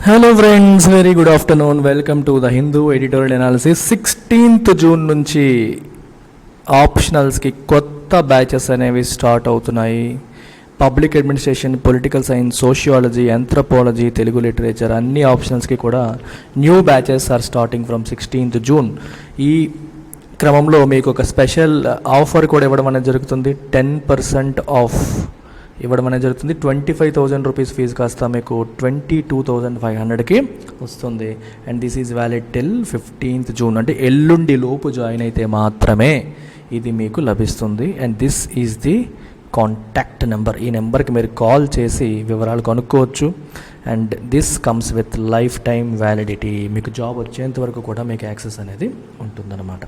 Hello friends, very good afternoon. Welcome to the Hindu editorial analysis. 16th June నుంచి ఆప్షనల్స్కి కొత్త batches అనేవి start అవుతున్నాయి. Public administration, political science, sociology, anthropology, Telugu literature అన్ని ఆప్షనల్స్కి కూడా new batches are starting from 16th June. ఈ క్రమంలో మీకు ఒక స్పెషల్ ఆఫర్ కూడా ఇవ్వడం అనేది జరుగుతుంది. 10% ఆఫ్ ఇవ్వడం అనేది జరుగుతుంది. 25,000 రూపీస్ ఫీజు కాస్త మీకు 22,500కి వస్తుంది. And this is valid till 15th June, అంటే ఎల్లుండి లోపు జాయిన్ అయితే మాత్రమే ఇది మీకు లభిస్తుంది. And this is the contact number. ఈ నెంబర్కి మీరు కాల్ చేసి వివరాలు కనుక్కోవచ్చు. And this comes with life time validity. మీకు జాబ్ వచ్చేంత వరకు కూడా మీకు యాక్సెస్ అనేది ఉంటుందన్నమాట.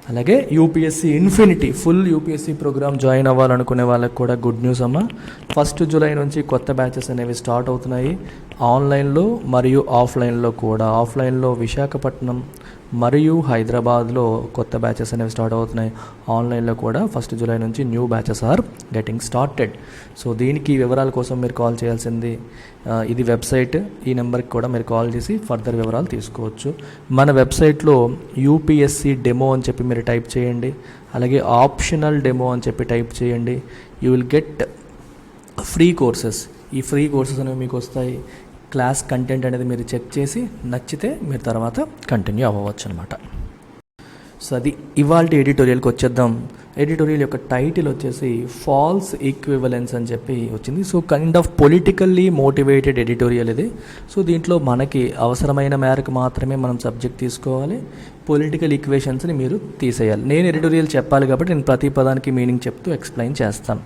అలాగే UPSC Infinity full UPSC program join అవ్వాలనుకునే వాళ్ళకి కూడా గుడ్ న్యూస్ అమ్మ. 1 జూలై నుంచి కొత్త బ్యాచెస్ అనేవి స్టార్ట్ అవుతున్నాయి. ఆన్లైన్లో మరియు ఆఫ్లైన్లో కూడా. ఆఫ్లైన్లో విశాఖపట్నం మరియు హైదరాబాద్లో కొత్త బ్యాచెస్ అనేవి స్టార్ట్ అవుతున్నాయి. ఆన్లైన్లో కూడా 1 జూలై నుంచి new batches are getting started. So దీనికి వివరాల కోసం మీరు కాల్ చేయాల్సింది ఇది వెబ్సైట్. ఈ నెంబర్కి కూడా మీరు కాల్ చేసి ఫర్దర్ వివరాలు తీసుకోవచ్చు. మన వెబ్సైట్లో యూపీఎస్సీ డెమో అని చెప్పి మీరు టైప్ చేయండి. అలాగే ఆప్షనల్ డెమో అని చెప్పి టైప్ చేయండి. You will get free courses. ఈ ఫ్రీ కోర్సెస్ అనేవి మీకు వస్తాయి. క్లాస్ కంటెంట్ అనేది మీరు చెక్ చేసి నచ్చితే మీరు తర్వాత కంటిన్యూ అవ్వవచ్చు అనమాట. సో అది ఇవాళ ఎడిటోరియల్కి వచ్చేద్దాం. ఎడిటోరియల్ యొక్క టైటిల్ వచ్చేసి ఫాల్స్ ఈక్వివలెన్స్ అని చెప్పి వచ్చింది. So kind of politically motivated editorial ఇది. సో దీంట్లో మనకి అవసరమైన మేరకు మాత్రమే మనం సబ్జెక్ట్ తీసుకోవాలి. పొలిటికల్ ఈక్వేషన్స్ని మీరు తీసేయాలి. నేను ఎడిటోరియల్ చెప్పాలి కాబట్టి నేను ప్రతి పదానికి మీనింగ్ చెప్తూ ఎక్స్ప్లెయిన్ చేస్తాను.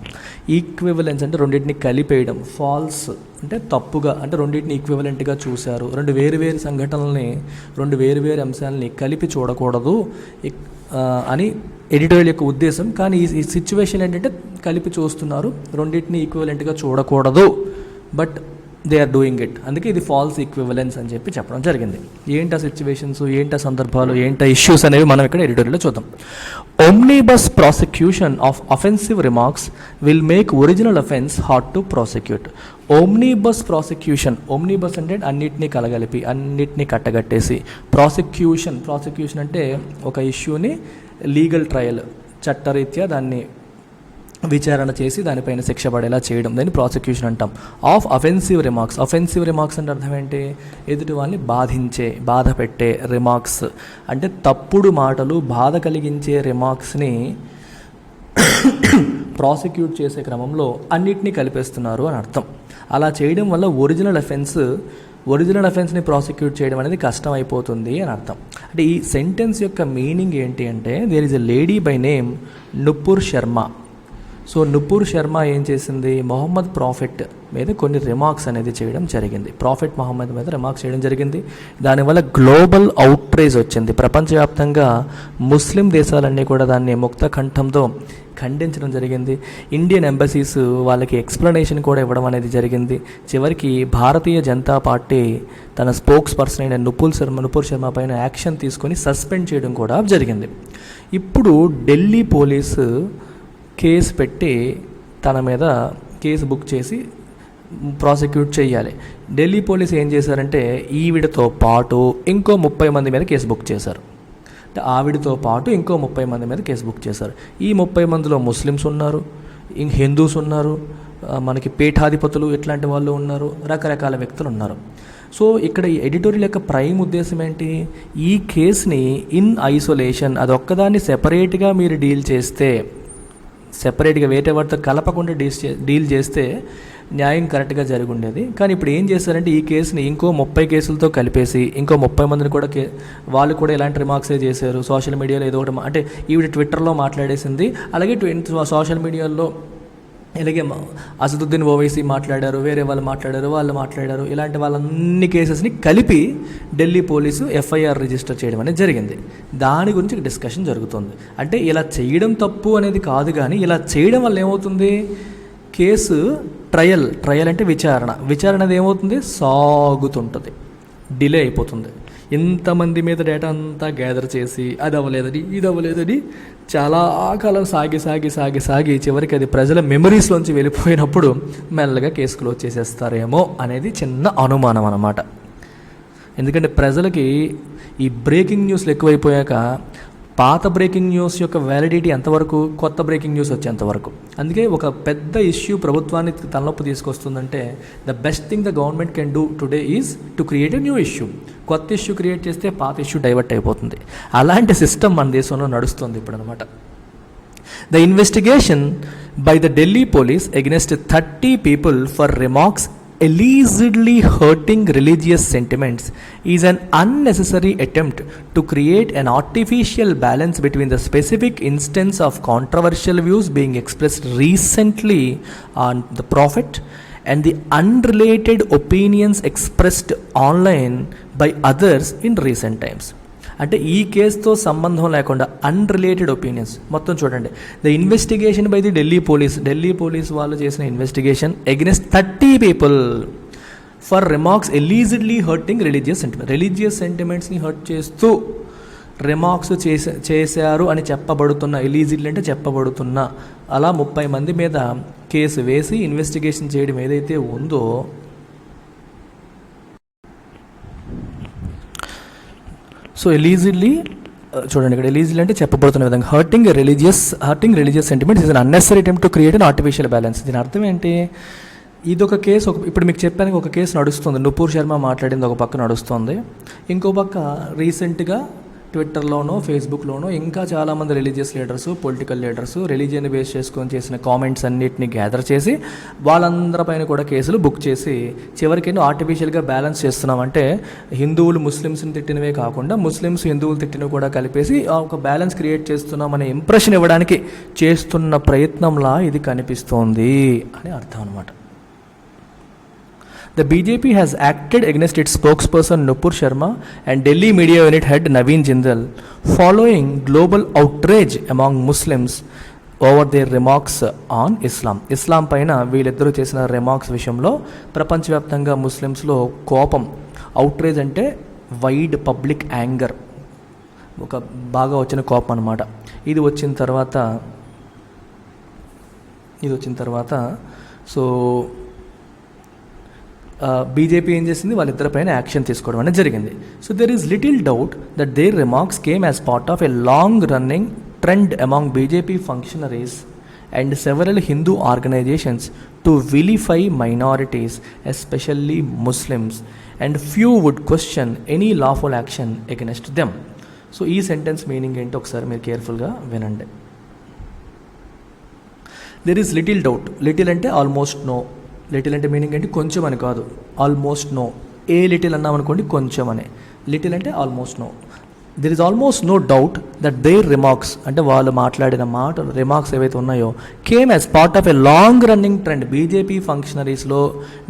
ఈక్వివలెన్స్ అంటే రెండింటిని కలిపేయడం. ఫాల్స్ అంటే తప్పుగా, అంటే రెండింటిని ఈక్వివలెంట్గా చూశారు. రెండు వేరు సంఘటనల్ని, రెండు వేరు అంశాలని కలిపి చూడకూడదు అని ఎడిటోరియల్ యొక్క ఉద్దేశం. కానీ ఈ సిచ్యువేషన్ ఏంటంటే కలిపి చూస్తున్నారు, రెండింటిని ఈక్వివలెంట్గా చూడకూడదు, but they are doing it. అందుకే ఇది ఫాల్స్ ఈక్వివలెన్స్ అని చెప్పి చెప్పడం జరిగింది. ఏంటా సిచ్యువేషన్స్, ఏంటా సందర్భాలు, ఏంటా ఇష్యూస్ అనేవి మనం ఇక్కడ ఎడిటోరియల్లో చూద్దాం. Omnibus prosecution of offensive remarks will make original offence hard to prosecute. Omnibus prosecution. Omnibus అంటే అన్నిటినీ కలగలిపి, అన్నిటినీ కట్టగట్టేసి. ప్రాసిక్యూషన్ అంటే ఒక ఇష్యూని లీగల్ ట్రయల్, చట్టరీత్యా దాన్ని విచారణ చేసి దానిపైన శిక్ష పడేలా చేయడం, దాన్ని ప్రాసిక్యూషన్ అంటాం. Of offensive remarks. Offensive remarks అంటే అర్థం ఏంటి? ఎదుటి వాళ్ళని బాధ పెట్టే రిమార్క్స్, అంటే తప్పుడు మాటలు, బాధ కలిగించే రిమార్క్స్ని ప్రాసిక్యూట్ చేసే క్రమంలో అన్నిటినీ కలిపేస్తున్నారు అని అర్థం. అలా చేయడం వల్ల ఒరిజినల్ అఫెన్స్ని ప్రాసిక్యూట్ చేయడం అనేది కష్టం అయిపోతుంది అని అర్థం. అంటే ఈ సెంటెన్స్ యొక్క మీనింగ్ ఏంటి అంటే, there is a lady by name Nupur Sharma. So Nupur Sharma ఏం చేసింది? మొహమ్మద్ ప్రాఫిట్ మీద కొన్ని రిమార్క్స్ అనేది చేయడం జరిగింది. ప్రాఫిట్ మొహమ్మద్ మీద రిమార్క్స్ చేయడం జరిగింది. దానివల్ల గ్లోబల్ అవుట్రేజ్ వచ్చింది. ప్రపంచవ్యాప్తంగా ముస్లిం దేశాలన్నీ కూడా దాన్ని ముక్త కంఠంతో ఖండించడం జరిగింది. ఇండియన్ ఎంబసీస్ వాళ్ళకి ఎక్స్ప్లెనేషన్ కూడా ఇవ్వడం అనేది జరిగింది. చివరికి భారతీయ జనతా పార్టీ తన స్పోక్స్ పర్సన్ అయిన నుపుర్ శర్మ పైన యాక్షన్ తీసుకొని సస్పెండ్ చేయడం కూడా జరిగింది. ఇప్పుడు ఢిల్లీ పోలీసు కేసు పెట్టి తన మీద కేసు బుక్ చేసి ప్రాసిక్యూట్ చేయాలి. ఢిల్లీ పోలీసు ఏం చేశారంటే ఈవిడతో పాటు ఇంకో 30 మంది మీద కేసు బుక్ చేశారు. అంటే ఆవిడతో పాటు ఇంకో 30 మంది మీద కేసు బుక్ చేశారు. ఈ 30 మందిలో ముస్లిమ్స్ ఉన్నారు, హిందూస్ ఉన్నారు, మనకి పీఠాధిపతులు ఇట్లాంటి వాళ్ళు ఉన్నారు, రకరకాల వ్యక్తులు ఉన్నారు. సో ఇక్కడ ఈ ఎడిటోరియల్ యొక్క ప్రైమ్ ఉద్దేశం ఏంటి? ఈ కేసుని ఇన్ ఐసోలేషన్, అదొక్కదాన్ని సెపరేట్గా మీరు డీల్ చేస్తే, సెపరేట్గా వేరే వాటితో కలపకుండా డీల్ చేస్తే న్యాయం కరెక్ట్గా జరిగి ఉండేది. కానీ ఇప్పుడు ఏం చేస్తారంటే ఈ కేసుని ఇంకో 30 కేసులతో కలిపేసి ఇంకో 30 మందిని కూడా వాళ్ళు కూడా ఇలాంటి రిమార్క్సే చేశారు. సోషల్ మీడియాలో ఏదో ఒకటి అంటే ఈవిడ ట్విట్టర్లో మాట్లాడేసింది, అలాగే సోషల్ మీడియాలో ఇలాగే అసదుద్దీన్ ఓవైసీ మాట్లాడారు, వేరే వాళ్ళు మాట్లాడారు, ఇలాంటి వాళ్ళన్ని కేసెస్ని కలిపి ఢిల్లీ పోలీసు ఎఫ్ఐఆర్ రిజిస్టర్ చేయడం అనేది జరిగింది. దాని గురించి డిస్కషన్ జరుగుతుంది. అంటే ఇలా చేయడం తప్పు అనేది కాదు, కానీ ఇలా చేయడం వల్ల ఏమవుతుంది? కేసు ట్రయల్ అంటే విచారణ అనేది ఏమవుతుంది? సాగుతుంటుంది, డిలే అయిపోతుంది. ఇంతమంది మీద డేటా అంతా గ్యాదర్ చేసి అది అవ్వలేదని ఇది అవ్వలేదని చాలా కాలం సాగి చివరికి అది ప్రజల మెమరీస్లోంచి వెళ్ళిపోయినప్పుడు మెల్లగా కేసు క్లోజ్ చేసేస్తారేమో అనేది చిన్న అనుమానం అన్నమాట. ఎందుకంటే ప్రజలకి ఈ బ్రేకింగ్ న్యూస్లు ఎక్కువైపోయాక పాత బ్రేకింగ్ న్యూస్ యొక్క వ్యాలిడిటీ ఎంతవరకు, కొత్త బ్రేకింగ్ న్యూస్ వచ్చేంతవరకు. అందుకే ఒక పెద్ద ఇష్యూ ప్రభుత్వాన్ని తలనొప్పి తీసుకొస్తుందంటే the best thing the government can do today is to create a new issue. కొత్త ఇష్యూ క్రియేట్ చేస్తే పాత ఇష్యూ డైవర్ట్ అయిపోతుంది. అలాంటి సిస్టమ్ మన దేశంలో నడుస్తుంది ఇప్పుడు అనమాట. The investigation by the Delhi police against 30 people for remarks allegedly hurting religious sentiments is an unnecessary attempt to create an artificial balance between the specific instance of controversial views being expressed recently on the Prophet and the unrelated opinions expressed online by others in recent times. అంటే ఈ కేసుతో సంబంధం లేకుండా unrelated opinions మొత్తం చూడండి. The investigation by the Delhi police వాళ్ళు చేసిన investigation against 30 people for remarks allegedly hurting religious సెంటిమెంట్స్ని హర్ట్ చేస్తూ రిమార్క్స్ చేశారు అని చెప్పబడుతున్న, ఎలీజిడ్లీ అంటే చెప్పబడుతున్న, అలా 30 మంది మీద కేసు వేసి ఇన్వెస్టిగేషన్ చేయడం ఏదైతే ఉందో సో ఎలీజిడ్లీ చూడండి, ఇక్కడ ఎలీజిడ్లీ అంటే చెప్పబడుతున్న విధంగా hurting religious sentiments is an unnecessary attempt to create an artificial balance. దీని అర్థం ఏంటి? ఇదొక కేసు, ఇప్పుడు మీకు చెప్పాను ఒక కేసు నడుస్తుంది, నుపూర్ శర్మ మాట్లాడింది ఒక పక్క నడుస్తుంది, ఇంకో పక్క రీసెంట్గా ట్విట్టర్లోనో ఫేస్బుక్లోనో ఇంకా చాలామంది religious leaders, political leaders religion base చేసుకొని చేసిన కామెంట్స్ అన్నిటిని గ్యాదర్ చేసి వాళ్ళందరిపైన కూడా కేసులు బుక్ చేసి చివరికి ఆర్టిఫిషియల్గా బ్యాలెన్స్ చేస్తున్నామంటే హిందువులు ముస్లిమ్స్ని తిట్టినవే కాకుండా ముస్లిమ్స్ హిందువులు తిట్టినవి కూడా కలిపేసి ఒక బ్యాలెన్స్ క్రియేట్ చేస్తున్నామనే ఇంప్రెషన్ ఇవ్వడానికి చేస్తున్న ప్రయత్నంలా ఇది కనిపిస్తోంది అని అర్థం అన్నమాట. The BJP has acted against its spokesperson Nupur Sharma and Delhi media unit head Naveen Jindal following global outrage among Muslims over their remarks on Islam. ఇస్లాం పైన వీళ్ళిద్దరూ చేసిన రిమార్క్స్ విషయంలో ప్రపంచవ్యాప్తంగా ముస్లిమ్స్లో కోపం, అవుట్రేజ్ అంటే వైడ్ పబ్లిక్ యాంగర్, ఒక బాగా వచ్చిన కోపం అన్నమాట. ఇది వచ్చిన తర్వాత సో బీజేపీ ఏం చేసింది, వాళ్ళిద్దరిపైన యాక్షన్ తీసుకోవడం అనేది జరిగింది. So there is little doubt that their remarks came as part of a long running trend among BJP functionaries and several Hindu organisations to vilify minorities especially Muslims and few would question any lawful action against them. So ఈ sentence meaning ఏంటో ఒకసారి మీరు కేర్ఫుల్గా వినండి. There is little doubt, little అంటే almost no, little అంటే meaning ఏంటి, కొంచెం అని కాదు, ఆల్మోస్ట్ నో. ఏ లిటిల్ అన్నాం అనుకోండి కొంచెం అని, లిటిల్ అంటే almost no. There is almost no doubt that their remarks అంటే వాళ్ళు మాట్లాడిన మాటలు, రిమార్క్స్ ఏవైతే ఉన్నాయో came as part of a long running trend. BJP ఫంక్షనరీస్లో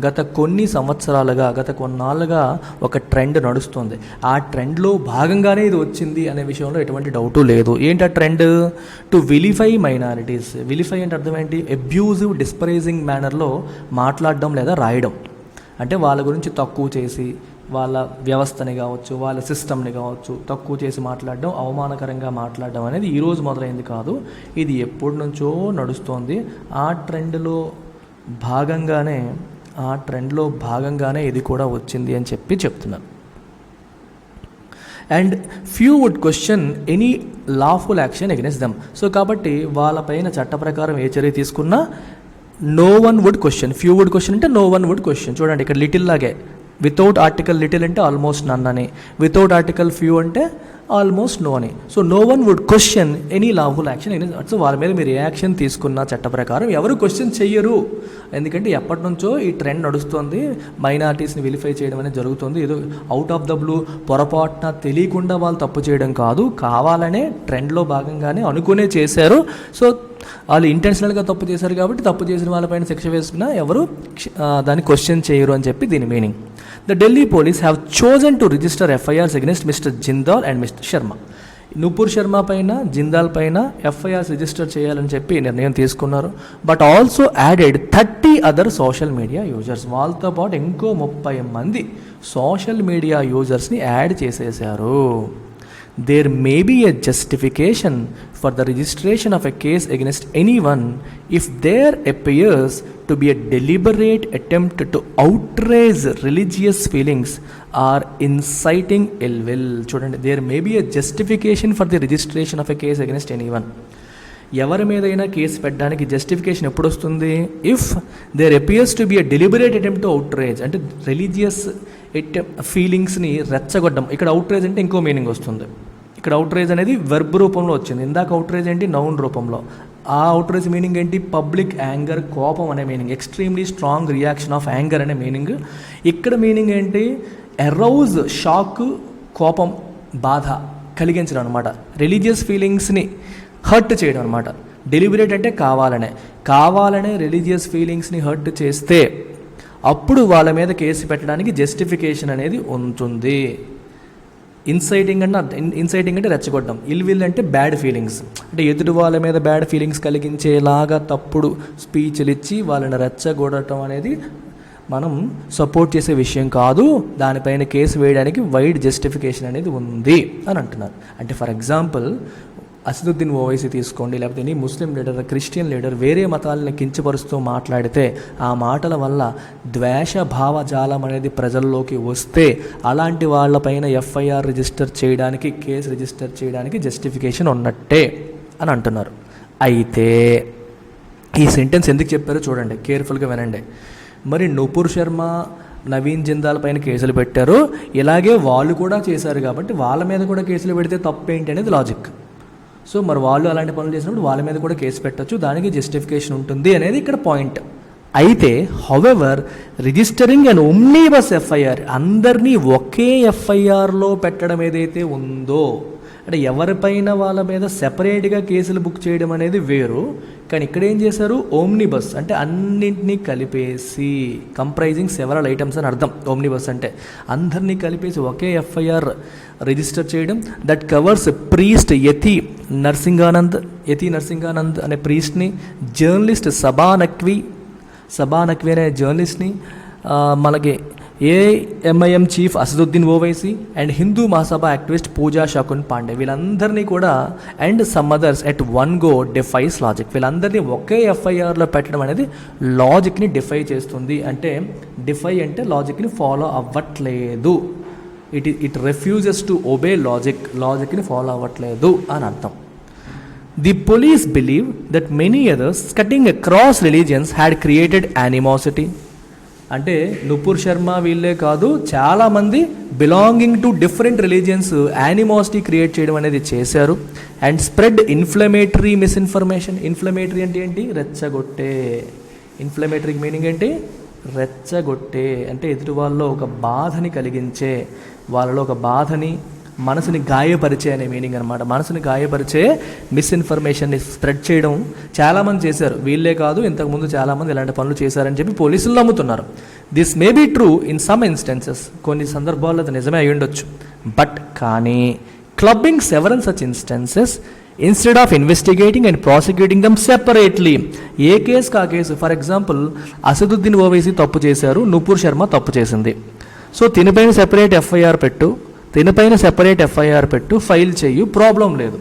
గత కొన్నాళ్ళుగా ఒక ట్రెండ్ నడుస్తుంది. ఆ ట్రెండ్లో భాగంగానే ఇది వచ్చింది అనే విషయంలో ఎటువంటి డౌటు లేదు. ఏంటి ఆ trend? To vilify minorities. Vilify అంటే అర్థం ఏంటి? అబ్యూజివ్ డిస్పరైజింగ్ మేనర్లో మాట్లాడడం లేదా రాయడం, అంటే వాళ్ళ గురించి తక్కువ చేసి వాళ్ళ వ్యవస్థని కావచ్చు, వాళ్ళ సిస్టమ్ని కావచ్చు తక్కువ చేసి మాట్లాడడం, అవమానకరంగా మాట్లాడడం అనేది ఈరోజు మొదలైంది కాదు, ఇది ఎప్పటి నుంచో నడుస్తోంది. ఆ ట్రెండ్లో భాగంగానే ఇది కూడా వచ్చింది అని చెప్తున్నారు. And few would question any lawful action against them. So కాబట్టి వాళ్ళపైన చట్ట ప్రకారం ఏ చర్య తీసుకున్నా no one would question. Few would question అంటే నో వన్ వుడ్ క్వశ్చన్. చూడండి ఇక్కడ లిటిల్ లాగే, వితౌట్ ఆర్టికల్ లిటిల్ అంటే ఆల్మోస్ట్ నన్ అని, వితౌట్ ఆర్టికల్ ఫ్యూ అంటే ఆల్మోస్ట్ నో అని. So no one would question any lawful action. So వాళ్ళ మీద మీరు ఏ యాక్షన్ తీసుకున్న చట్ట ప్రకారం ఎవరు క్వశ్చన్ చెయ్యరు. ఎందుకంటే ఎప్పటి నుంచో ఈ ట్రెండ్ నడుస్తుంది, మైనారిటీస్ని వెలిఫై చేయడం అనేది జరుగుతుంది. ఏదో అవుట్ ఆఫ్ ద బ్లూ పొరపాటున తెలియకుండా వాళ్ళు తప్పు చేయడం కాదు, కావాలనే ట్రెండ్లో భాగంగానే అనుకునే చేశారు. సో వాళ్ళు ఇంటెన్షనల్గా తప్పు చేశారు కాబట్టి తప్పు చేసిన వాళ్ళపైన శిక్ష వేసుకున్నా ఎవరు దాన్ని క్వశ్చన్ చేయరు అని చెప్పి దీని meaning. The Delhi police have chosen to register FIRs against Mr. Jindal and Mr. Sharma. Nupur Sharma పైన, జిందాల్ పైన ఎఫ్ఐఆర్స్ రిజిస్టర్ చేయాలని చెప్పి నిర్ణయం తీసుకున్నారు. But also added 30 other social media users. వాళ్ళతో పాటు ఇంకో 30 మంది సోషల్ మీడియా యూజర్స్ని యాడ్ చేసేశారు. There may be a justification for the registration of a case against anyone if there appears to be a deliberate attempt to outrage religious feelings or inciting ill will. చూడండి, there may be a justification for the registration of a case against anyone. ఎవరి మీదైనా case పెట్టడానికి justification ఎప్పుడు వస్తుంది? If there appears to be a deliberate attempt to outrage, అంటే religious ఫీలింగ్స్ని రెచ్చగొట్టడం. ఇక్కడ అవుట్రేజ్ అంటే ఇంకో మీనింగ్ వస్తుంది. ఇక్కడ అవుట్రేజ్ అనేది వెర్బ్ రూపంలో వచ్చింది, ఇందాక అవుట్రేజ్ ఏంటి నౌన్ రూపంలో. ఆ అవుట్రేజ్ మీనింగ్ ఏంటి? పబ్లిక్ యాంగర్, కోపం అనే meaning, extremely strong reaction of anger అనే మీనింగ్. ఇక్కడ మీనింగ్ ఏంటి? అరౌజ్, షాక్, కోపం, బాధ కలిగించడం అనమాట. రిలీజియస్ ఫీలింగ్స్ని హర్ట్ చేయడం అనమాట. డెలిబరేట్ అంటే కావాలనే రిలీజియస్ ఫీలింగ్స్ని హర్ట్ చేస్తే అప్పుడు వాళ్ళ మీద కేసు పెట్టడానికి జస్టిఫికేషన్ అనేది ఉంటుంది. ఇన్సైటింగ్ అంటే రెచ్చగొట్టడం. ఇల్ విల్ అంటే బ్యాడ్ ఫీలింగ్స్, అంటే ఎదుటి వాళ్ళ మీద బ్యాడ్ ఫీలింగ్స్ కలిగించేలాగా తప్పుడు స్పీచ్లు ఇచ్చి వాళ్ళని రెచ్చగొడటం అనేది మనం సపోర్ట్ చేసే విషయం కాదు. దానిపైన కేసు వేయడానికి వైడ్ జస్టిఫికేషన్ అనేది ఉంది అని అంటున్నారు. అంటే ఫర్ ఎగ్జాంపుల్ అసదుద్దీన్ ఓవైసీ తీసుకోండి, లేకపోతే ఎనీ ముస్లిం లీడర్, క్రిస్టియన్ లీడర్ వేరే మతాలని కించపరుస్తూ మాట్లాడితే ఆ మాటల వల్ల ద్వేష భావజాలం అనేది ప్రజల్లోకి వస్తే అలాంటి వాళ్ళపైన ఎఫ్ఐఆర్ రిజిస్టర్ చేయడానికి, కేసు రిజిస్టర్ చేయడానికి జస్టిఫికేషన్ ఉన్నట్టే అని అంటున్నారు. అయితే ఈ సెంటెన్స్ ఎందుకు చెప్పారో చూడండి, కేర్ఫుల్గా వినండి. మరి నూపూర్ శర్మ, నవీన్ జిందాల్ పైన కేసులు పెట్టారు, ఇలాగే వాళ్ళు కూడా చేశారు కాబట్టి వాళ్ళ మీద కూడా కేసులు పెడితే తప్పేంటి అనేది లాజిక్. సో మరి వాళ్ళు అలాంటి పనులు చేసినప్పుడు వాళ్ళ మీద కూడా కేసు పెట్టచ్చు, దానికి జస్టిఫికేషన్ ఉంటుంది అనేది ఇక్కడ పాయింట్. అయితే however registering and omnibus FIR, అందరినీ ఒకే ఎఫ్ఐఆర్లో పెట్టడం ఏదైతే ఉందో, అంటే ఎవరిపైన వాళ్ళ మీద సెపరేట్గా కేసులు బుక్ చేయడం అనేది వేరు. కానీ ఇక్కడ ఏం చేశారు? ఓమ్నిబస్ అంటే అన్నింటినీ కలిపేసి, కంప్రైజింగ్ సెవరల్ ఐటమ్స్ అని అర్థం. ఓమ్నిబస్ అంటే అందరినీ కలిపేసి ఒకే ఎఫ్ఐఆర్ రిజిస్టర్ చేయడం. That covers priest Yati Narsinghanand అనే ప్రీస్ట్ని, జర్నలిస్ట్ సబా నక్వీ అనే జర్నలిస్ట్ని, మనకి AIMIM chief Asaduddin Owaisi and Hindu Mahasabha activist Pooja Shakun Pandey, వీళ్ళందరినీ కూడా and some others at one go defies logic. వీళ్ళందరినీ ఒకే ఎఫ్ఐఆర్లో పెట్టడం అనేది లాజిక్ని డిఫై చేస్తుంది. అంటే డిఫై అంటే లాజిక్ని ఫాలో అవ్వట్లేదు, ఇట్ రెఫ్యూజెస్ టు ఒబే లాజిక్ని ఫాలో అవ్వట్లేదు అని అర్థం. The police believe that many others cutting across religions had created animosity. అంటే నూపూర్ శర్మ వీళ్ళే కాదు, చాలామంది belonging to different religions animosity create చేయడం అనేది చేశారు. And spread inflammatory misinformation. Inflammatory అంటే ఏంటి? రెచ్చగొట్టే. ఇన్ఫ్లమేటరీకి మీనింగ్ ఏంటి? రెచ్చగొట్టే అంటే ఎదుటి వాళ్ళలో ఒక బాధని కలిగించే, వాళ్ళలో ఒక బాధని, మనసుని గాయపరిచే అనే మీనింగ్ అనమాట. మనసుని గాయపరిచే మిస్ఇన్ఫర్మేషన్ని స్ప్రెడ్ చేయడం చాలామంది చేశారు, వీళ్ళే కాదు ఇంతకుముందు చాలామంది ఇలాంటి పనులు చేశారని చెప్పి పోలీసులు నమ్ముతున్నారు. This may be true in some instances, కొన్ని సందర్భాల్లో అది నిజమే అయి ఉండొచ్చు. బట్ కానీ clubbing several such instances instead of investigating and prosecuting them separately, ఏ కేసు కా case. For example Asaduddin Owaisi తప్పు చేశారు, నూపూర్ శర్మ తప్పు చేసింది. సో దీనిపైన సెపరేట్ ఎఫ్ఐఆర్ పెట్టు, ఫైల్ చెయ్యు, ప్రాబ్లం లేదు.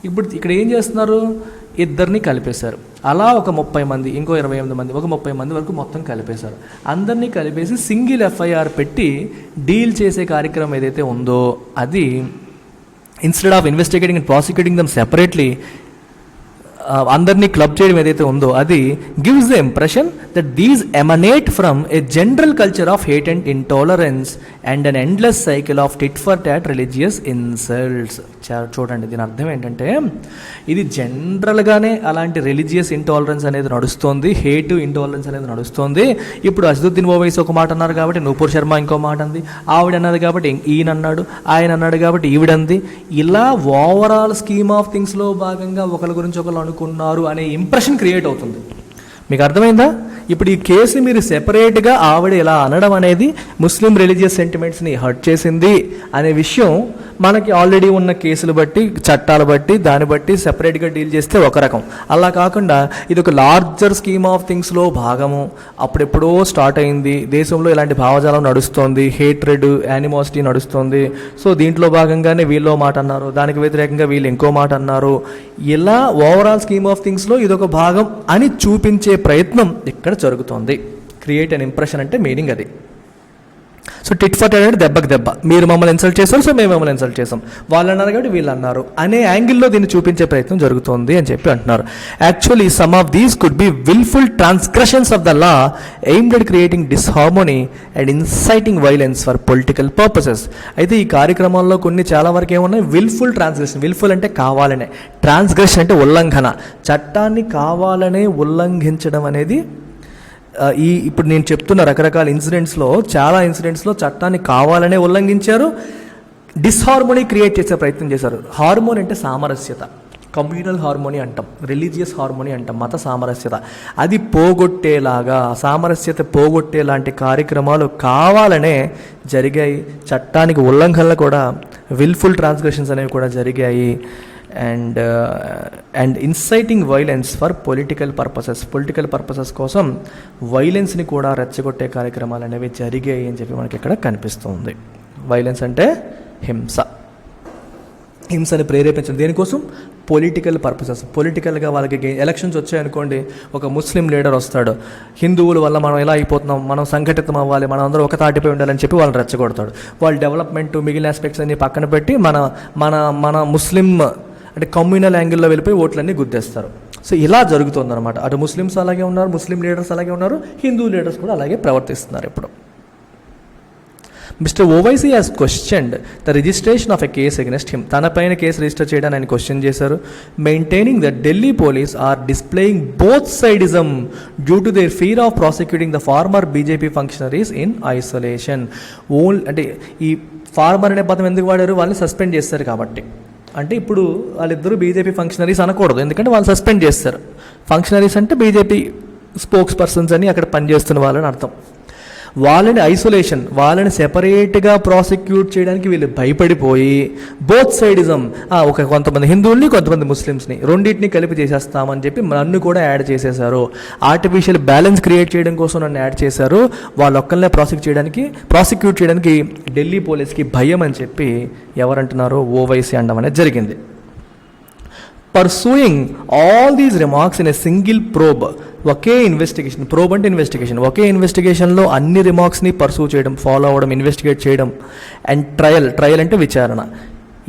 ఇప్పుడు ఇక్కడ ఏం చేస్తున్నారు? ఇద్దరిని కలిపేశారు. అలా ఒక 30 మంది, ఇంకో 28 మంది, ఒక 30 మంది వరకు మొత్తం కలిపేశారు. అందరినీ కలిపేసి సింగిల్ ఎఫ్ఐఆర్ పెట్టి డీల్ చేసే కార్యక్రమం ఏదైతే ఉందో అది instead of investigating and prosecuting them separately, అందరినీ క్లబ్ చేయడం ఏదైతే ఉందో అది gives the impression that these emanate from a general culture of hate and intolerance and an endless cycle of tit for tat religious insults. చూడండి, దీని అర్థం ఏంటంటే ఇది జనరల్గానే అలాంటి రిలీజియస్ ఇంటాలరెన్స్ అనేది నడుస్తోంది, హేట్ ఇంటాలరెన్స్ అనేది నడుస్తోంది. ఇప్పుడు అసదుద్దీన్ ఓవైసీ ఒక మాట అన్నారు కాబట్టి నూపూర్ శర్మ ఇంకో మాట అంది, ఆవిడ అన్నది కాబట్టి ఈయన అన్నాడు, ఆయన అన్నాడు కాబట్టి ఈవిడంది. ఇలా ఓవరాల్ స్కీమ్ ఆఫ్ థింగ్స్లో భాగంగా ఒకరి గురించి ఒకరు అనుకున్నారు అనే ఇంప్రెషన్ క్రియేట్ అవుతుంది. మీకు అర్థమైందా? ఇప్పుడు ఈ కేసు మీరు సెపరేట్గా ఆవిడ ఇలా అనడం అనేది ముస్లిం రిలీజియస్ సెంటిమెంట్స్ని హర్ట్ చేసింది అనే విషయం మనకి ఆల్రెడీ ఉన్న కేసులు బట్టి, చట్టాలు బట్టి, దాన్ని బట్టి సెపరేట్గా డీల్ చేస్తే ఒక రకం. అలా కాకుండా ఇది ఒక లార్జర్ స్కీమ్ ఆఫ్ థింగ్స్లో భాగము, అప్పుడెప్పుడో స్టార్ట్ అయింది, దేశంలో ఇలాంటి భావజాలం నడుస్తోంది, హేట్రెడ్, యానిమాసిటీ నడుస్తుంది. సో దీంట్లో భాగంగానే వీళ్ళు మాట అన్నారు, దానికి వ్యతిరేకంగా వీళ్ళు ఇంకో మాట అన్నారు. ఇలా ఓవరాల్ స్కీమ్ ఆఫ్ థింగ్స్లో ఇదొక భాగం అని చూపించే ప్రయత్నం ఇక్కడ జరుగుతోంది. క్రియేట్ అన్ ఇంప్రెషన్ అంటే మీనింగ్ అది. సో టిట్ ఫర్ టాట్ అంటే దెబ్బకి దెబ్బ, మీరు మమ్మల్ని ఇన్సల్ట్ చేశారు, సో మేము మమ్మల్ని ఇన్సల్ట్ చేసాం, వాళ్ళు అన్నారు కాబట్టి వీళ్ళు అన్నారు అనే యాంగిల్లో దీన్ని చూపించే ప్రయత్నం జరుగుతుంది అని చెప్పి అంటున్నారు. Actually some of these could be wilful transgressions of the law aimed at creating disharmony and inciting violence for political purposes. అయితే ఈ కార్యక్రమాల్లో కొన్ని చాలా వరకు ఏమున్నాయి, విల్ఫుల్ ట్రాన్స్గ్రెషన్. విల్ఫుల్ అంటే కావాలనే, ట్రాన్స్గ్రెషన్ అంటే ఉల్లంఘన, చట్టాన్ని కావాలనే ఉల్లంఘించడం అనేది ఇప్పుడు నేను చెప్తున్న రకరకాల ఇన్సిడెంట్స్లో, చాలా ఇన్సిడెంట్స్లో చట్టాన్ని కావాలనే ఉల్లంఘించారు, డిస్హార్మోనీ క్రియేట్ చేసే ప్రయత్నం చేశారు. హార్మోని అంటే సామరస్యత, కమ్యూనల్ హార్మోని అంటాం, రిలీజియస్ హార్మోని అంటాం, మత సామరస్యత. అది పోగొట్టేలాగా, సామరస్యత పోగొట్టేలాంటి కార్యక్రమాలు కావాలనే జరిగాయి. చట్టానికి ఉల్లంఘనలు కూడా, విల్ఫుల్ ట్రాన్స్గ్రెషన్స్ అనేవి కూడా జరిగాయి. And inciting violence for political purposes కోసం వైలెన్స్ని కూడా రెచ్చగొట్టే కార్యక్రమాలు అనేవి జరిగాయి అని చెప్పి మనకి ఇక్కడ కనిపిస్తుంది. వైలెన్స్ అంటే హింసని ప్రేరేపించడం, దేనికోసం? Political purposes. పొలిటికల్గా వాళ్ళకి ఎలక్షన్స్ వచ్చాయనుకోండి, ఒక ముస్లిం లీడర్ వస్తాడు, హిందువుల వల్ల మనం ఎలా అయిపోతున్నాం, మనం సంఘటితం అవ్వాలి, మనం అందరూ ఒక తాటిపై ఉండాలని చెప్పి వాళ్ళని రెచ్చగొడతాడు. వాళ్ళ డెవలప్మెంట్, మిగిలిన ఆస్పెక్ట్స్ అన్ని పక్కన పెట్టి మన ముస్లిం అంటే కమ్యూనల్ యాంగిల్లో వెళ్ళిపోయి ఓట్లన్నీ గుద్దేస్తారు. సో ఇలా జరుగుతుందన్నమాట. అటు ముస్లిమ్స్ అలాగే ఉన్నారు, ముస్లిం లీడర్స్ అలాగే ఉన్నారు, హిందూ లీడర్స్ కూడా అలాగే ప్రవర్తిస్తున్నారు. ఇప్పుడు Mr Owaisi has questioned the registration of a case against him. తన పైన కేసు రిజిస్టర్ చేయడానికి ఆయన క్వశ్చన్ చేశారు. Maintaining the Delhi police are displaying both sideism due to their fear of prosecuting the former BJP functionaries in isolation. అంటే ఈ farmer అనే పదం ఎందుకు వాడారు? వాళ్ళని సస్పెండ్ చేస్తారు కాబట్టి. అంటే ఇప్పుడు వాళ్ళిద్దరూ బీజేపీ ఫంక్షనరీస్ అనకూడదు, ఎందుకంటే వాళ్ళు సస్పెండ్ చేస్తారు. ఫంక్షనరీస్ అంటే బీజేపీ స్పోక్స్ పర్సన్స్ అని అక్కడ పనిచేస్తున్న వాళ్ళని అర్థం. వాళ్ళని ఐసోలేషన్, వాళ్ళని సెపరేట్గా ప్రాసిక్యూట్ చేయడానికి వీళ్ళు భయపడిపోయి బోత్ సైడిజం, కొంతమంది హిందువుల్ని కొంతమంది ముస్లిమ్స్ని రెండింటిని కలిపి చేసేస్తామని చెప్పి నన్ను కూడా యాడ్ చేసేశారు. ఆర్టిఫిషియల్ బ్యాలెన్స్ క్రియేట్ చేయడం కోసం నన్ను యాడ్ చేశారు. వాళ్ళొక్కళ్ళనే ప్రాసిక్యూట్ చేయడానికి ఢిల్లీ పోలీస్కి భయం అని చెప్పి ఎవరంటున్నారో ఓవైసీ అనడం అనేది జరిగింది. Pursuing all these remarks in a single probe, ఒకే ఇన్వెస్టిగేషన్, ప్రోబ్ అంటే ఇన్వెస్టిగేషన్, ఒకే ఇన్వెస్టిగేషన్లో అన్ని రిమార్క్స్ని పర్సూ చేయడం, ఫాలో అవ్వడం, ఇన్వెస్టిగేట్ చేయడం. అండ్ ట్రయల్ అంటే విచారణ.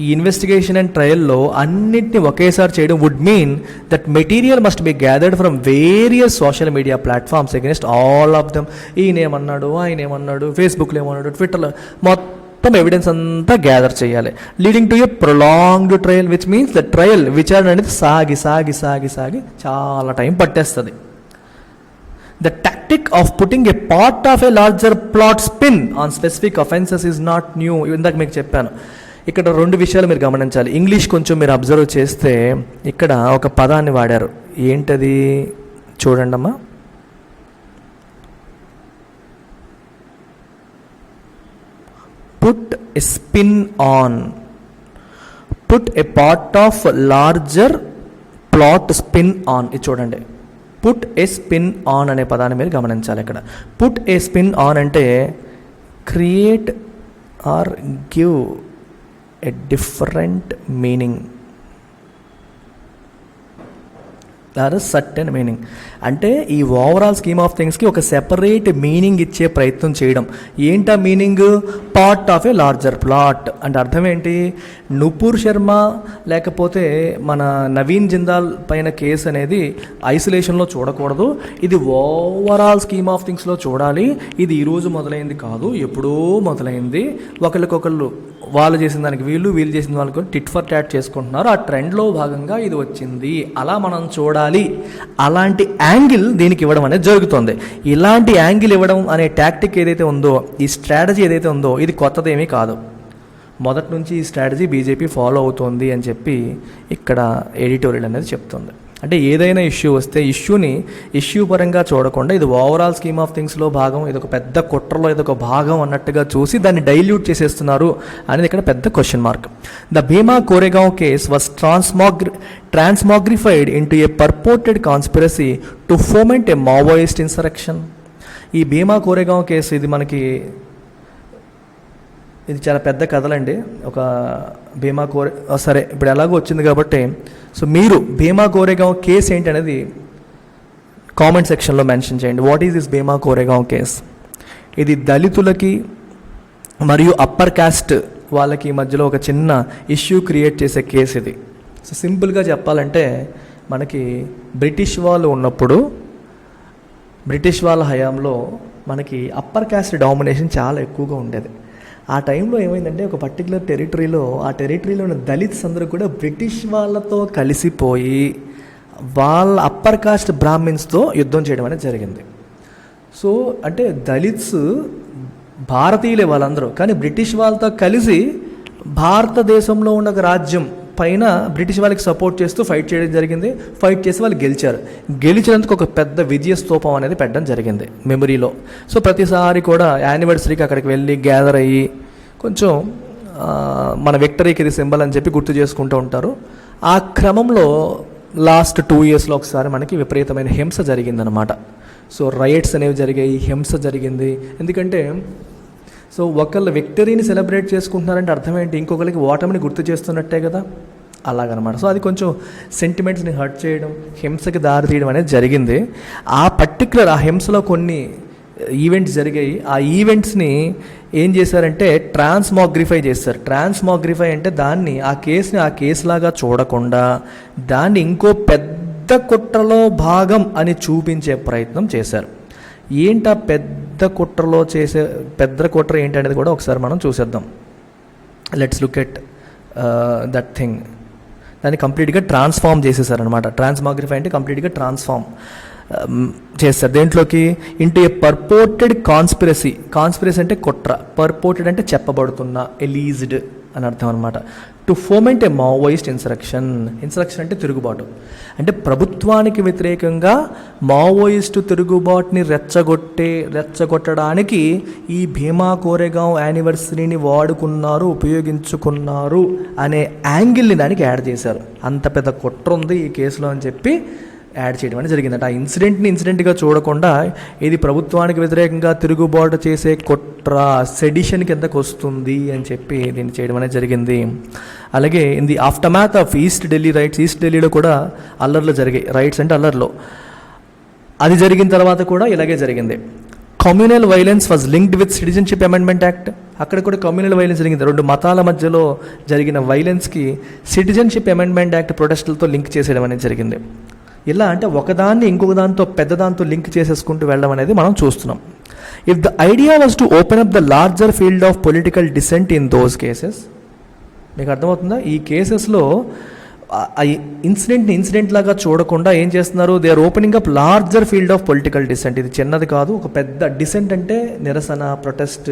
ఈ ఇన్వెస్టిగేషన్ అండ్ ట్రయల్లో అన్నింటినీ ఒకేసారి చేయడం would mean that material must be gathered from various social media platforms against all of them. ఈయనేమన్నాడు, ఆయనేమన్నాడు, ఫేస్బుక్లో ఏమన్నాడు, ట్విట్టర్లో, మొత్తం ఎవిడెన్స్ అంతా గ్యాదర్ చేయాలి. Leading to a prolonged trial, which means the trial, విచారణ అనేది సాగి సాగి సాగి సాగి చాలా టైం పట్టేస్తుంది. The tactic of putting a part of a larger plot spin on specific offenses is not new. ఇందాక మీకు చెప్పాను. ఇక్కడ రెండు విషయాలు మీరు గమనించాలి. ఇంగ్లీష్ కొంచెం మీరు అబ్జర్వ్ చేస్తే ఇక్కడ ఒక పదాన్ని వాడారు. ఏంటది చూడండి అమ్మా. Put a spin on. Put a part of larger plot spin on. ఇది చూడండి. పుట్ ఏ స్పిన్ ఆన్ అనే పదాన్ని మీరు గమనించాలి. ఇక్కడ పుట్ ఏ స్పిన్ ఆన్ అంటే create or give a different meaning or certain meaning. అంటే ఈ ఓవరాల్ స్కీమ్ ఆఫ్ థింగ్స్కి ఒక సెపరేట్ మీనింగ్ ఇచ్చే ప్రయత్నం చేయడం. ఏంటా meaning? Part of A larger plot అంటే అర్థం ఏంటి? నుపూర్ శర్మ లేకపోతే మన నవీన్ జిందాల్ పైన కేసు అనేది ఐసోలేషన్లో చూడకూడదు, ఇది ఓవరాల్ స్కీమ్ ఆఫ్ థింగ్స్లో చూడాలి. ఇది ఈరోజు మొదలైంది కాదు, ఎప్పుడో మొదలైంది. ఒకళ్ళకొకళ్ళు వాళ్ళు చేసిన దానికి వీళ్ళు చేసిన వాళ్ళకి టిట్ ఫర్ టాట్ చేసుకుంటున్నారు. ఆ ట్రెండ్లో భాగంగా ఇది వచ్చింది, అలా మనం చూడాలి. అలాంటి యాంగిల్ దీనికి ఇవ్వడం అనేది జరుగుతుంది. ఇలాంటి యాంగిల్ ఇవ్వడం అనే టాక్టిక్ ఏదైతే ఉందో, ఈ స్ట్రాటజీ ఏదైతే ఉందో, ఇది కొత్తదేమీ కాదు. మొదటి నుంచి ఈ స్ట్రాటజీ బీజేపీ ఫాలో అవుతోంది అని చెప్పి ఇక్కడ ఎడిటోరియల్ అనేది చెప్తుంది. అంటే ఏదైనా ఇష్యూ వస్తే ఇష్యూ పరంగా చూడకుండా ఇది ఓవరాల్ స్కీమ్ ఆఫ్ థింగ్స్లో భాగం, ఇది ఒక పెద్ద కుట్రలో ఇది ఒక భాగం అన్నట్టుగా చూసి దాన్ని డైల్యూట్ చేసేస్తున్నారు అనేది ఇక్కడ పెద్ద question mark. The Bhima Koregaon case was transmogrified into a purported conspiracy to foment a Maoist insurrection. ఈ భీమా కోరెగావ్ కేసు ఇది చాలా పెద్ద కథలండి. ఒక భీమా సరే ఇప్పుడు ఎలాగో వచ్చింది కాబట్టి సో మీరు భీమా కోరెగావ్ కేసు ఏంటి అనేది కామెంట్ సెక్షన్లో మెన్షన్ చేయండి. What is this Bhima Koregaon case? ఇది దళితులకి మరియు అప్పర్ కాస్ట్ వాళ్ళకి మధ్యలో ఒక చిన్న ఇష్యూ క్రియేట్ చేసే కేసు ఇది. సో సింపుల్గా చెప్పాలంటే మనకి బ్రిటిష్ వాళ్ళు ఉన్నప్పుడు బ్రిటిష్ వాళ్ళ హయాంలో మనకి అప్పర్ కాస్ట్ డామినేషన్ చాలా ఎక్కువగా ఉండేది. ఆ టైంలో ఏమైందంటే ఒక పర్టికులర్ టెరిటరీలో ఆ టెరిటరీలో ఉన్న దళిత్స్ అందరూ కూడా బ్రిటిష్ వాళ్ళతో కలిసిపోయి వాళ్ళ అప్పర్ కాస్ట్ బ్రాహ్మిన్స్తో యుద్ధం చేయడం అనేది జరిగింది. సో అంటే దళిత్స్ భారతీయులే వాళ్ళందరూ, కానీ బ్రిటిష్ వాళ్ళతో కలిసి భారతదేశంలో ఉన్న ఒక రాజ్యం పైన బ్రిటిష్ వాళ్ళకి సపోర్ట్ చేస్తూ ఫైట్ చేయడం జరిగింది. ఫైట్ చేసి వాళ్ళు గెలిచినందుకు ఒక పెద్ద విజయ స్తూపం అనేది పెట్టడం జరిగింది మెమరీలో. సో ప్రతిసారి కూడా యానివర్సరీకి అక్కడికి వెళ్ళి గ్యాదర్ అయ్యి కొంచెం మన విక్టరీకి ఇది సింబల్ అని చెప్పి గుర్తు చేసుకుంటూ ఉంటారు. ఆ క్రమంలో లాస్ట్ 2 yearsలో ఒకసారి మనకి విపరీతమైన హింస జరిగిందనమాట. సో రైట్స్ అనేవి జరిగాయి, హింస జరిగింది. ఎందుకంటే సో ఒకళ్ళు విక్టరీని సెలబ్రేట్ చేసుకుంటున్నారంటే అర్థం ఏంటి? ఇంకొకరికి ఓటమిని గుర్తు చేస్తున్నట్టే కదా, అలాగనమాట. సో అది కొంచెం సెంటిమెంట్స్ని హర్ట్ చేయడం, హింసకి దారి తీయడం అనేది జరిగింది. ఆ హింసలో కొన్ని ఈవెంట్స్ జరిగాయి. ఆ ఈవెంట్స్ని ఏం చేశారంటే ట్రాన్స్మాగ్రిఫై చేశారు. ట్రాన్స్మాగ్రిఫై అంటే ఆ కేసులాగా చూడకుండా దాన్ని ఇంకో పెద్ద కుట్రలో భాగం అని చూపించే ప్రయత్నం చేశారు. ఏంటా పెద్ద కుట్ర ఏంటనేది కూడా ఒకసారి మనం చూసేద్దాం. Let's look at that thing. దాన్ని కంప్లీట్గా ట్రాన్స్ఫార్మ్ చేసేసారనమాట. ట్రాన్స్మాగ్రిఫై అంటే కంప్లీట్గా ట్రాన్స్ఫార్మ్ చేస్తారు దేంట్లోకి, ఇంటూ ఏ పర్పోర్టెడ్ కాన్స్పిరసీ అంటే కుట్ర, పర్పోర్టెడ్ అంటే చెప్పబడుతున్న, ఎలీజ్డ్ అని అర్థం అనమాట. టు ఫోమెంట్ ఏ మావోయిస్ట్ ఇన్సరక్షన్ అంటే తిరుగుబాటు, అంటే ప్రభుత్వానికి వ్యతిరేకంగా మావోయిస్టు తిరుగుబాటుని రెచ్చగొట్టడానికి ఈ భీమా కోరెగావ్ యానివర్సరీని ఉపయోగించుకున్నారు అనే యాంగిల్ని దానికి యాడ్ చేశారు. అంత పెద్ద కుట్ర ఉంది ఈ కేసులో అని చెప్పి యాడ్ చేయడం అనేది జరిగిందట. ఆ ఇన్సిడెంట్గా చూడకుండా ఇది ప్రభుత్వానికి వ్యతిరేకంగా తిరుగుబాటు చేసే కుట్ర, సెడిషన్ కిందకు వస్తుంది అని చెప్పి దీన్ని చేయడం అనేది జరిగింది. అలాగే in the after math of east ఢిల్లీలో కూడా అల్లర్లు జరిగాయి. రైట్స్ అంటే అల్లర్లో అది జరిగిన తర్వాత కూడా ఇలాగే జరిగింది. Communal violence was linked with citizenship amendment act. అక్కడ కూడా కమ్యూనల్ వైలెన్స్ జరిగింది. 2 మతాల మధ్యలో జరిగిన వైలెన్స్కి సిటిజన్షిప్ అమెండ్మెంట్ యాక్ట్ ప్రొటెస్టులతో లింక్ చేసేయడం అనేది జరిగింది. ఇలా అంటే ఒకదాన్ని ఇంకొక పెద్దదాంతో లింక్ చేసేసుకుంటూ వెళ్ళడం అనేది మనం చూస్తున్నాం. If the idea was to open up the larger field of political dissent in those cases, మీకు అర్థమవుతుందా? ఈ కేసెస్లో ఇన్సిడెంట్ లాగా చూడకుండా ఏం చేస్తున్నారు, they are opening up larger field of political dissent. ఇది చిన్నది కాదు, ఒక పెద్ద డిసెంట్ అంటే నిరసన, ప్రొటెస్ట్.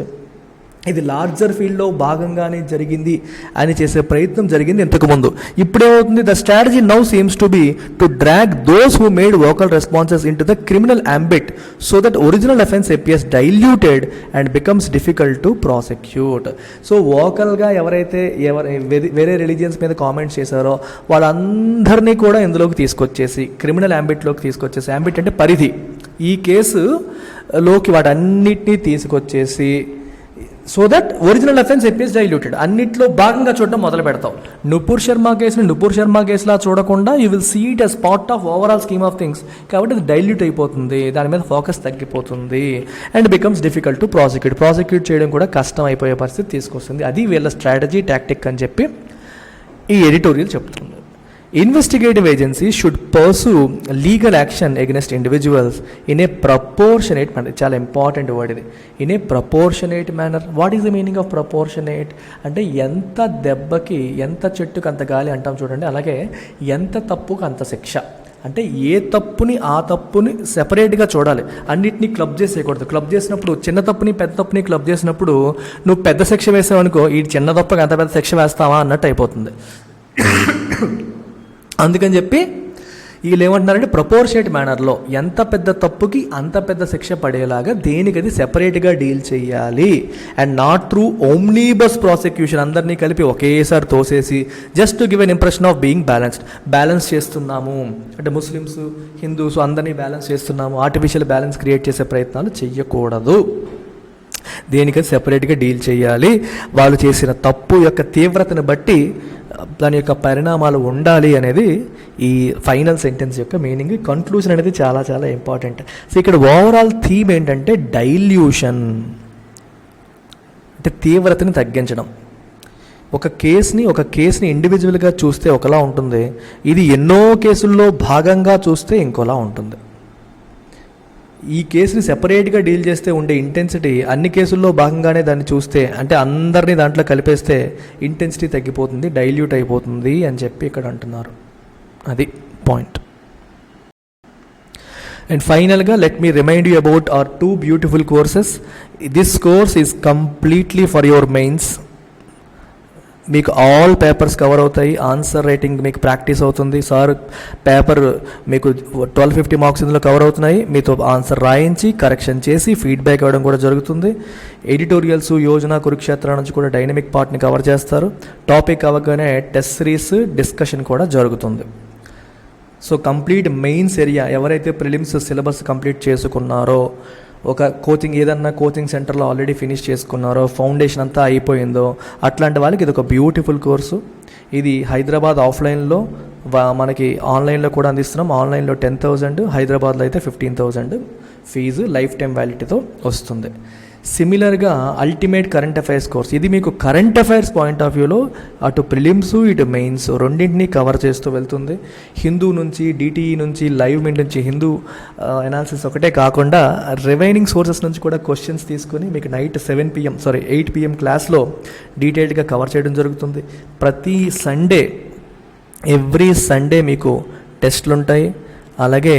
ఇది లార్జర్ ఫీల్డ్లో భాగంగానే జరిగింది అని చేసే ప్రయత్నం జరిగింది ఇంతకుముందు. ఇప్పుడేమవుతుంది, the strategy now seems to be to drag those who made vocal responses into the criminal ambit so that original offence appears diluted and becomes difficult to prosecute. So వోకల్గా ఎవరైతే వేరే రిలీజియన్స్ మీద comments చేశారో వాళ్ళందరినీ కూడా ఇందులోకి తీసుకొచ్చేసి criminal అంబిట్లోకి తీసుకొచ్చేసి, అంబిట్ అంటే పరిధి, ఈ కేసులోకి వాటన్నిటినీ తీసుకొచ్చేసి so that original offence appears diluted, అన్నిట్లో భాగంగా చూడడం మొదలు పెడతాం. నుపూర్ శర్మ కేసులా చూడకుండా you will see it as part of overall scheme of things. కాబట్టి అది డైల్యూట్ అయిపోతుంది, దాని మీద ఫోకస్ తగ్గిపోతుంది and becomes difficult to prosecute చేయడం కూడా కష్టం అయిపోయే పరిస్థితి తీసుకొస్తుంది. అది వీళ్ళ స్ట్రాటజీ, టాక్టిక్ అని చెప్పి ఈ ఎడిటోరియల్ చెప్తుంది. Investigative agencies should pursue legal action against individuals in a proportionate manner. చాలా ఇంపార్టెంట్ వర్డ్ ఇది, in a proportionate manner. What is the meaning of proportionate అంటే ఎంత దెబ్బకి ఎంత చెట్టుకు అంత గాలి అంటాం చూడండి, అలాగే ఎంత తప్పుకు అంత శిక్ష. అంటే ఏ తప్పుని ఆ తప్పుని సెపరేట్గా చూడాలి, అన్నిటినీ క్లబ్ చేసేయకూడదు. క్లబ్ చేసినప్పుడు చిన్న తప్పుని పెద్ద తప్పుని క్లబ్ చేసినప్పుడు నువ్వు పెద్ద శిక్ష వేసావు అనుకో, ఈ చిన్న తప్పుకి అంత పెద్ద శిక్ష వేస్తావా అన్నట్టు అయిపోతుంది. అందుకని చెప్పి వీళ్ళు ఏమంటున్నారంటే ప్రపోర్షేట్ మేనర్లో ఎంత పెద్ద తప్పుకి అంత పెద్ద శిక్ష పడేలాగా దేనికది సెపరేట్గా డీల్ చేయాలి, అండ్ నాట్ త్రూ ఓమ్నీబస్ ప్రాసిక్యూషన్, అందరినీ కలిపి ఒకేసారి తోసేసి just to give an impression of being balance చేస్తున్నాము అంటే ముస్లిమ్స్ హిందూస్ అందరినీ బ్యాలెన్స్ చేస్తున్నాము, ఆర్టిఫిషియల్ బ్యాలెన్స్ క్రియేట్ చేసే ప్రయత్నాలు చెయ్యకూడదు. దేనికది సెపరేట్గా డీల్ చేయాలి. వాళ్ళు చేసిన తప్పు యొక్క తీవ్రతను బట్టి దాని యొక్క పరిణామాలు ఉండాలి అనేది ఈ ఫైనల్ సెంటెన్స్ యొక్క మీనింగ్. కన్క్లూజన్ అనేది చాలా చాలా ఇంపార్టెంట్. సో ఇక్కడ ఓవరాల్ థీమ్ ఏంటంటే డైల్యూషన్, అంటే తీవ్రతని తగ్గించడం. ఒక కేసుని ఇండివిజువల్గా చూస్తే ఒకలా ఉంటుంది, ఇది ఎన్నో కేసుల్లో భాగంగా చూస్తే ఇంకోలా ఉంటుంది. ఈ కేసుని సెపరేట్గా డీల్ చేస్తే ఉండే ఇంటెన్సిటీ అన్ని కేసుల్లో భాగంగానే దాన్ని చూస్తే, అంటే అందరినీ దాంట్లో కలిపేస్తే ఇంటెన్సిటీ తగ్గిపోతుంది, డైల్యూట్ అయిపోతుంది అని చెప్పి ఇక్కడ అంటున్నారు. అది పాయింట్. అండ్ ఫైనల్గా let me remind you about our 2 beautiful courses. This course is completely for your mains. మీకు ఆల్ పేపర్స్ కవర్ అవుతాయి, ఆన్సర్ రైటింగ్ మీకు ప్రాక్టీస్ అవుతుంది. సార్ పేపర్ మీకు 1250 మార్క్స్ ఇందులో కవర్ అవుతున్నాయి, మీతో ఆన్సర్ రాయించి కరెక్షన్ చేసి ఫీడ్బ్యాక్ ఇవ్వడం కూడా జరుగుతుంది. ఎడిటోరియల్స్ యోజన కురుక్షేత్ర నుంచి కూడా డైనమిక్ పార్ట్ని కవర్ చేస్తారు. టాపిక్ అవ్వగానే టెస్ట్ సిరీస్ డిస్కషన్ కూడా జరుగుతుంది. సో కంప్లీట్ మెయిన్స్ ఏరియా ఎవరైతే ప్రిలిమ్స్ సిలబస్ కంప్లీట్ చేసుకున్నారో, ఒక ఏదన్నా కోచింగ్ సెంటర్లో ఆల్రెడీ ఫినిష్ చేసుకున్నారో, ఫౌండేషన్ అంతా అయిపోయిందో అట్లాంటి వాళ్ళకి ఇది ఒక బ్యూటిఫుల్ కోర్సు. ఇది హైదరాబాద్ ఆఫ్లైన్లో మనకి ఆన్లైన్లో కూడా అందిస్తున్నాం. ఆన్లైన్లో 10,000, హైదరాబాద్లో అయితే 15,000 ఫీజు లైఫ్ టైం వ్యాలిటీతో వస్తుంది. సిమిలర్గా అల్టిమేట్ కరెంట్ అఫైర్స్ కోర్స్, ఇది మీకు కరెంట్ అఫైర్స్ పాయింట్ ఆఫ్ వ్యూలో అటు ప్రిలిమ్స్ ఇటు మెయిన్స్ రెండింటినీ కవర్ చేస్తూ వెళ్తుంది. హిందూ నుంచి, డిటిఈ నుంచి, లైవ్ మింట్ నుంచి హిందూ అనాలిసిస్ ఒకటే కాకుండా రిమైనింగ్ సోర్సెస్ నుంచి కూడా క్వశ్చన్స్ తీసుకొని మీకు నైట్ 8 PM క్లాస్లో డీటెయిల్డ్గా కవర్ చేయడం జరుగుతుంది. ప్రతి ఎవ్రీ సండే మీకు టెస్ట్లు ఉంటాయి. అలాగే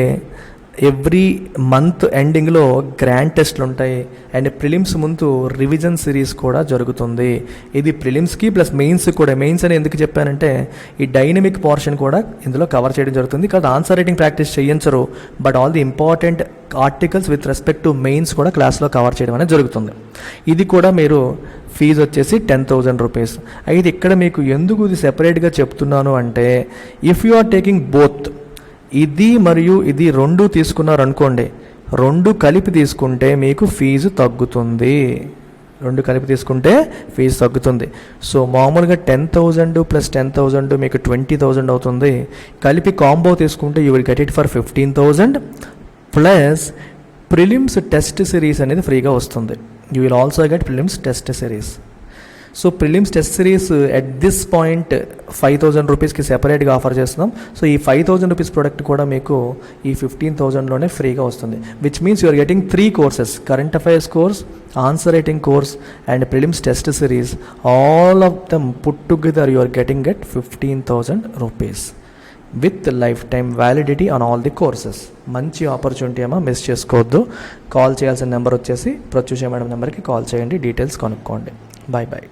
ఎవ్రీ మంత్ ఎండింగ్లో గ్రాండ్ టెస్ట్లు ఉంటాయి. అండ్ ప్రిలిమ్స్ ముందు రివిజన్ సిరీస్ కూడా జరుగుతుంది. ఇది ప్రిలిమ్స్కి ప్లస్ మెయిన్స్ కూడా. మెయిన్స్ అని ఎందుకు చెప్పానంటే ఈ డైనమిక్ పోర్షన్ కూడా ఇందులో కవర్ చేయడం జరుగుతుంది. కాదు ఆన్సర్ రైటింగ్ ప్రాక్టీస్ చేయించరు, but all the important articles with respect to mains కూడా క్లాస్లో కవర్ చేయడం అనేది జరుగుతుంది. ఇది కూడా మీరు ఫీజు వచ్చేసి 10,000 రూపీస్. అయితే ఇక్కడ మీకు ఎందుకు ఇది సెపరేట్గా చెప్తున్నాను అంటే, if you are taking both, ఇది మరియు ఇది 2 తీసుకున్నారు అనుకోండి, 2 కలిపి తీసుకుంటే మీకు ఫీజు తగ్గుతుంది. 2 కలిపి తీసుకుంటే ఫీజు తగ్గుతుంది. సో మామూలుగా 10,000 ప్లస్ 10,000 మీకు 20,000 అవుతుంది. కలిపి కాంబో తీసుకుంటే you will get it for 15,000 plus prelims test series అనేది ఫ్రీగా వస్తుంది. You will also get prelims test series. So prelims test series at this point 5,000 రూపీస్కి సెపరేట్గా ఆఫర్ చేస్తున్నాం. సో ఈ 5,000 రూపీస్ ప్రోడక్ట్ కూడా మీకు ఈ 15,000లోనే ఫ్రీగా వస్తుంది. Which means you're getting 3 courses, current affairs course, answer writing course and prelims test series. All of them put together you are getting at 15,000 rupees with lifetime validity on all the courses. మంచి opportunity అమ్మా, miss చేసుకోవద్దు. Call చేయాల్సిన number వచ్చేసి Pratyusha madam నెంబర్కి call చేయండి, details కనుక్కోండి. Bye bye.